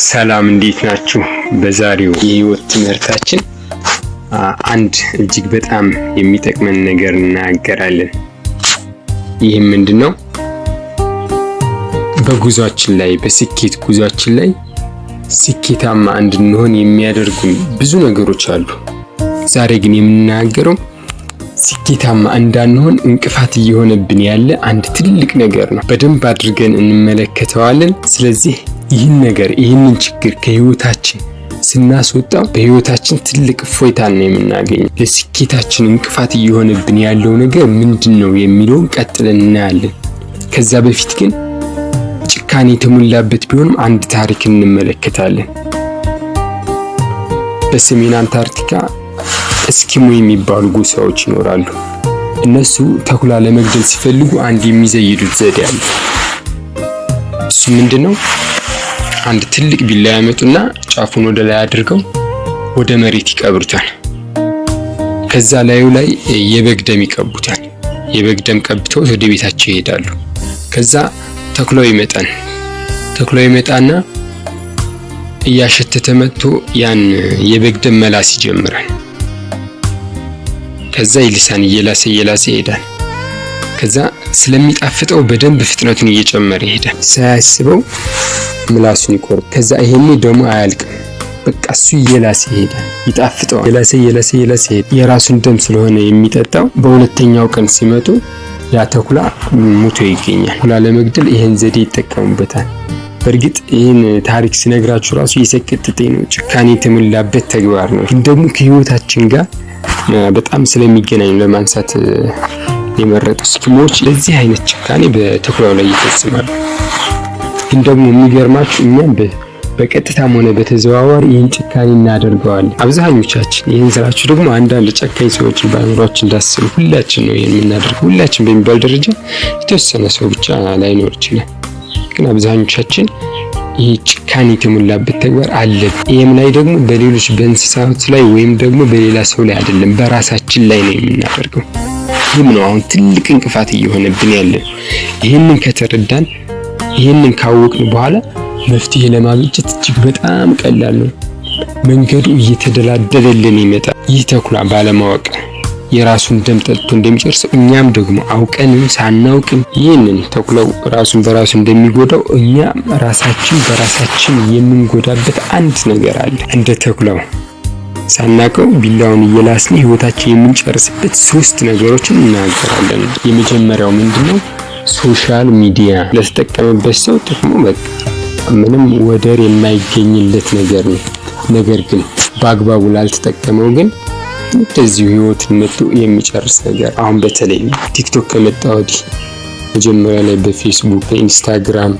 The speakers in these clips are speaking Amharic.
ሰላም እንዴት ናችሁ? በዛሬው የህይወት ትምህርታችን አንድ እጅግ በጣም የሚጠቅመን ነገር እናገራለን። ይህም ምንድነው? በጉዟችን ላይ በስኬት ጉዟችን ላይ ስኬታማ እንድንሆን የሚያደርጉን ብዙ ነገሮች አሉ። ዛሬ ግን የምናገረው ስኬታማ እንዳንሆን እንቅፋት እየሆነብን ያለ አንድ ትልቅ ነገር ነው። በደንብ አድርገን እንመለከተዋለን። ስለዚህ ይህንን ችግር ከህይወታችን ስናስወጣው በህይወታችን ትልቅ እፎይታን ነው የምናገኘው። ለስኬታችን እንቅፋት እየሆነብን ያለው ነገር ምንድነው የሚለውን ቀጥለን እናያለን። ከዛ በፊት ግን ጭካኔ የተሞላበት ቢሆንም አንድ ታሪክ እንመለከታለን። በሰሜን አንታርክቲካ እስኪሞ የሚባሉ ጎሳዎች ይኖራሉ። እነሱ ተኩላ ለመግደል ሲፈልጉ አንድ የሚዘይዱት ዘዴ አለ። እሱ ምንድነው? አንድ ትልቅ ቢላ ያመጡና ጫፉን ወደ ላይ አድርገው ወደ መሬት ይቀብሩታል። ከዛ ላዩ ላይ የበግ ደም ይቀቡታል። የበግ ደም ቀብተው ወደ ቤታቸው ይሄዳሉ። ከዛ ተኩላው ይመጣና እያሸተተ መጥቶ ያን የበግ ደም መላስ ይጀምራል። ከዛ ይልሳን እየላሰ ይሄዳል። ከዛ ስለሚጣፍጠው በደንብ ፍጥነቱን እየጨመረ ይሄዳል። ሳያስበው ምላሱን ይቆርጥ። ከዛ ይሄኔ ደግሞ አያልቅም። በቃ እሱ እየላሰ ይሄዳል። ይጣፍጠዋል። እየላሰ ይሄዳል። የራሱን ደም ስለሆነ የሚጠጣው በሁለተኛው ቀን ሲመጡ ያ ተኩላ ሙቶ ይገኛል። ተኩላ ለመግደል ይሄን ዘዴ ይጠቀሙበታል። በእርግጥ ይሄን ታሪክ ሲነግራችሁ ራሱ የሰቀጥጠኝ ነው። ጭካኔ የተሞላበት ተግባር ነው። ግን ደግሞ ከህይወታችን ጋር በጣም ስለሚገናኝ ለማንሳት የመረጡ እስኪሞች ለዚህ አይነት ጭካኔ በተኩላው ላይ ይፈጽማሉ። ግን ደግሞ የሚገርማችሁ እኛም በቀጥታም ሆነ በተዘዋዋሪ ይህን ጭካኔ እናደርገዋለን። አብዛኞቻችን ይህን ስራችሁ ደግሞ አንዳንድ ጨካኝ ሰዎችን በአእምሯችን እንዳስቡ ሁላችን ነው ይህን የምናደርገው። ሁላችን በሚባል ደረጃ የተወሰነ ሰው ብቻ ላይኖር ይችላል። ግን አብዛኞቻችን ይህ ጭካኔ የተሞላበት ተግባር አለ። ይህም ላይ ደግሞ በሌሎች በእንስሳት ላይ ወይም ደግሞ በሌላ ሰው ላይ አይደለም፣ በራሳችን ላይ ነው የምናደርገው። ይህም ነው አሁን ትልቅ እንቅፋት እየሆነብን ያለ። ይህንን ከተረዳን ይህንን ካወቅን በኋላ መፍትሄ ለማግኘት እጅግ በጣም ቀላል ነው። መንገዱ እየተደላደለልን ይመጣል። ይህ ተኩላ ባለማወቅ የራሱን ደም ጠጥቶ እንደሚጨርሰው እኛም ደግሞ አውቀንም ሳናውቅም ይህንን ተኩላው ራሱን በራሱ እንደሚጎዳው እኛ ራሳችን በራሳችን የምንጎዳበት አንድ ነገር አለ። እንደ ተኩላው ሳናውቀው ቢላውን እየላስን ህይወታችን የምንጨርስበት 3 ነገሮችን እናገራለን። የመጀመሪያው ምንድነው? ሶሻል ሚዲያ ለተጠቀመበት ሰው ጥቅሙ በቃ ምንም ወደር የማይገኝለት ነገር ነው። ነገር ግን በአግባቡ ላልተጠቀመው ግን እንደዚሁ ህይወትን መጥቶ የሚጨርስ ነገር። አሁን በተለይ ቲክቶክ ከመጣ ወዲህ መጀመሪያ ላይ በፌስቡክ፣ በኢንስታግራም፣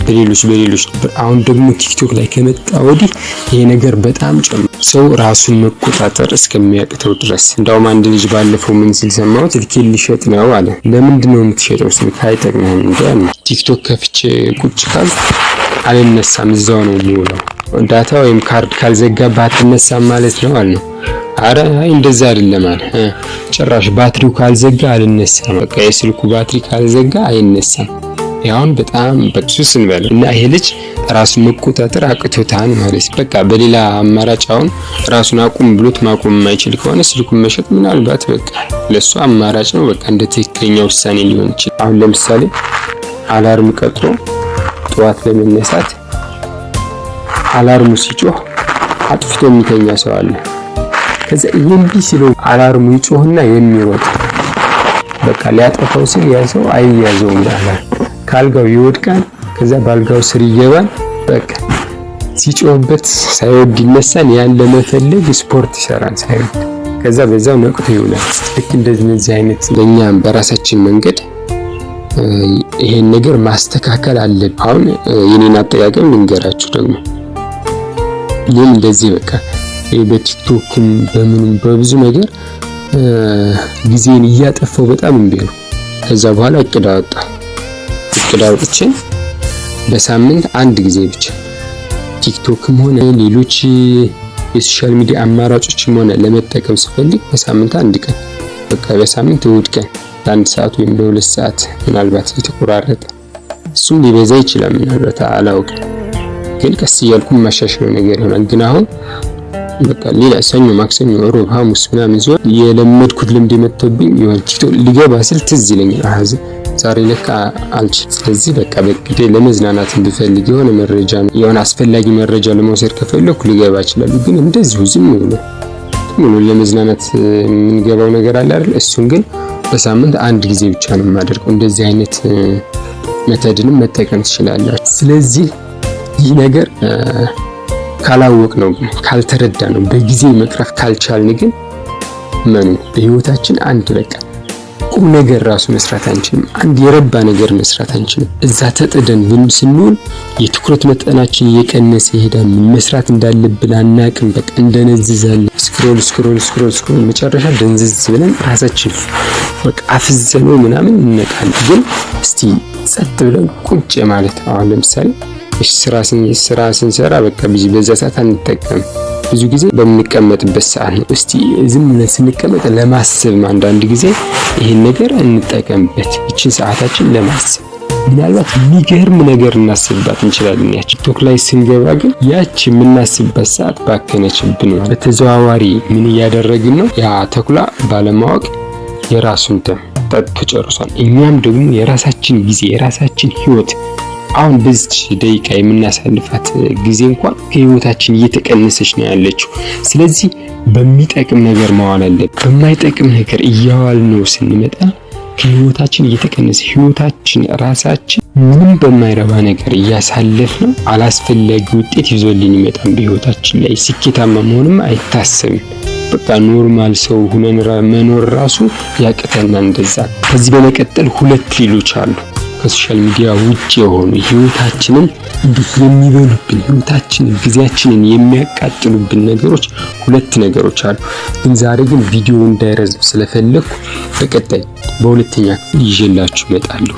በሌሎች ነበር። አሁን ደግሞ ቲክቶክ ላይ ከመጣ ወዲህ ይሄ ነገር በጣም ጨምሯል። ሰው ራሱን መቆጣጠር እስከሚያቅተው ድረስ። እንዳውም አንድ ልጅ ባለፈው ምን ሲል ሰማሁት? ስልኬን ሊሸጥ ነው አለ። ለምንድን ነው የምትሸጠው? ስልክ አይጠቅምህም እንዴ? ቲክቶክ ከፍቼ ቁጭ ካል አልነሳም፣ እዛው ነው የምውለው። ዳታ ወይም ካርድ ካልዘጋብህ አትነሳም ማለት ነው አለ። አረ እንደዛ አይደለም አለ። ጭራሽ ባትሪው ካልዘጋ አልነሳም። በቃ የስልኩ ባትሪ ካልዘጋ አይነሳም። ያውን በጣም በሱስ እንበለው እና ይሄ ልጅ ራሱን መቆጣጠር አቅቶታል ማለት በቃ በሌላ አማራጭ አሁን ራሱን አቁም ብሎት ማቆም የማይችል ከሆነ ስልኩን መሸጥ ምናልባት በቃ ለሱ አማራጭ ነው። በቃ እንደ ትክክለኛ ውሳኔ ሊሆን ይችላል። አሁን ለምሳሌ አላርም ቀጥሮ ጠዋት ለመነሳት አላርሙ ሲጮህ አጥፍቶ የሚተኛ ሰው አለ። ከዛ ይሄን ቢስለው አላርሙ ይጮህና የሚሮጥ በቃ ሊያጠፋው ሲል ያ ሰው አይያዘውም ይላል። ካልጋው ይወድቃል። ከዛ ባልጋው ስር ይገባል። በቃ ሲጮህበት ሳይወድ ይነሳል። ያን ለመፈለግ ስፖርት ይሰራል ሳይወድ። ከዛ በዛው ነቅቶ ይውላል። ልክ እንደዚህ አይነት ለኛም በራሳችን መንገድ ይሄን ነገር ማስተካከል አለብን። አሁን የኔን አጠቃቀም ልንገራችሁ ደግሞ ይሄን እንደዚህ በቃ በቲክቶክም በምንም በብዙ ነገር ጊዜን እያጠፋው በጣም እንዴ ነው። ከዛ በኋላ እቅድ አውጥቼ በሳምንት አንድ ጊዜ ብቻ ቲክቶክም ሆነ ሌሎች የሶሻል ሚዲያ አማራጮችም ሆነ ለመጠቀም ስፈልግ በሳምንት አንድ ቀን በቃ በሳምንት እሁድ ቀን ለአንድ ሰዓት ወይም ለ2 ሰዓት ምናልባት የተቆራረጠ እሱም ሊበዛ ይችላል ምናልባት አላውቅም። ግን ቀስ እያልኩ ማሻሻለው ነገር ይሆናል። ግን አሁን በቃ ሌላ ሰኞ፣ ማክሰኞ፣ ሮብ፣ ሐሙስ ምናምን ሲሆን የለመድኩት ልምድ የመጣብኝ የሆነ ቲክቶክ ሊገባ ስል ትዝ ይለኛል። ዛሬ ለካ አልችልም። ስለዚህ በቃ በግዴ ለመዝናናት ብፈልግ የሆነ መረጃ የሆነ አስፈላጊ መረጃ ለመውሰድ ከፈለኩ ሊገባ ይችላል። ግን እንደዚሁ ዝም ብሎ ለመዝናናት የምንገባው ነገር አለ አይደል? እሱን ግን በሳምንት አንድ ጊዜ ብቻ ነው የማደርገው። እንደዚህ አይነት ሜተድንም መጠቀም ትችላላችሁ። ስለዚህ ይህ ነገር ካላወቅ ነው ካልተረዳ ነው በጊዜ መቅረፍ ካልቻልን ግን በህይወታችን አንድ በቃ ቁም ነገር ራሱ መስራት አንችልም። አንድ የረባ ነገር መስራት አንችልም። እዛ ተጥደን ግን ስንውል የትኩረት መጠናችን እየቀነሰ ይሄዳል። መስራት እንዳለብን አናቅም። በቃ እንደነዝዛለን። ስክሮል መጨረሻ ደንዝዝ ብለን ራሳችን በቃ አፍዘነው ምናምን እንነቃለን። ግን እስቲ ጸጥ ብለን ቁጭ ማለት አሁን ለምሳሌ ስራ ስንሰራ በቃ በዛ ሰዓት አንጠቀም። ብዙ ጊዜ በምንቀመጥበት ሰዓት ነው። እስቲ ዝም ብለን ስንቀመጥ ለማሰብ አንዳንድ ጊዜ ይሄን ነገር እንጠቀምበት። እቺን ሰዓታችን ለማሰብ ምናልባት የሚገርም ነገር እናስብባት እንችላለን። ያቺ ቲክቶክ ላይ ስንገባ ግን ያቺ የምናስብበት ሰዓት ባከነችብን። በተዘዋዋሪ ምን እያደረግን ነው? ያ ተኩላ ባለማወቅ የራሱን ደም ጠጥቶ ጨርሷል። እኛም ደግሞ የራሳችን ጊዜ የራሳችን ህይወት አሁን በዚህ ደቂቃ የምናሳልፋት ጊዜ እንኳን ከህይወታችን እየተቀነሰች ነው ያለችው። ስለዚህ በሚጠቅም ነገር መዋል አለብን። በማይጠቅም ነገር እያዋልነው ስንመጣ ከህይወታችን እየተቀነሰ ህይወታችን ራሳችን ምንም በማይረባ ነገር እያሳለፍነው አላስፈላጊ ውጤት ይዞልን ይመጣል። በህይወታችን ላይ ስኬታማ መሆንም አይታሰብም። በቃ ኖርማል ሰው ሆነን መኖር ራሱ ያቅተናል። እንደዛ ከዚህ በመቀጠል ሁለት ሌሎች አሉ ከሶሻል ሚዲያ ውጪ የሆኑ ህይወታችንን እንዲህ የሚበሉብን ህይወታችንን ጊዜያችንን የሚያቃጥሉብን ነገሮች ሁለት ነገሮች አሉ። ግን ዛሬ ግን ቪዲዮ እንዳይረዝም ስለፈለኩ በቀጣይ በሁለተኛ ክፍል ይዤላችሁ እመጣለሁ።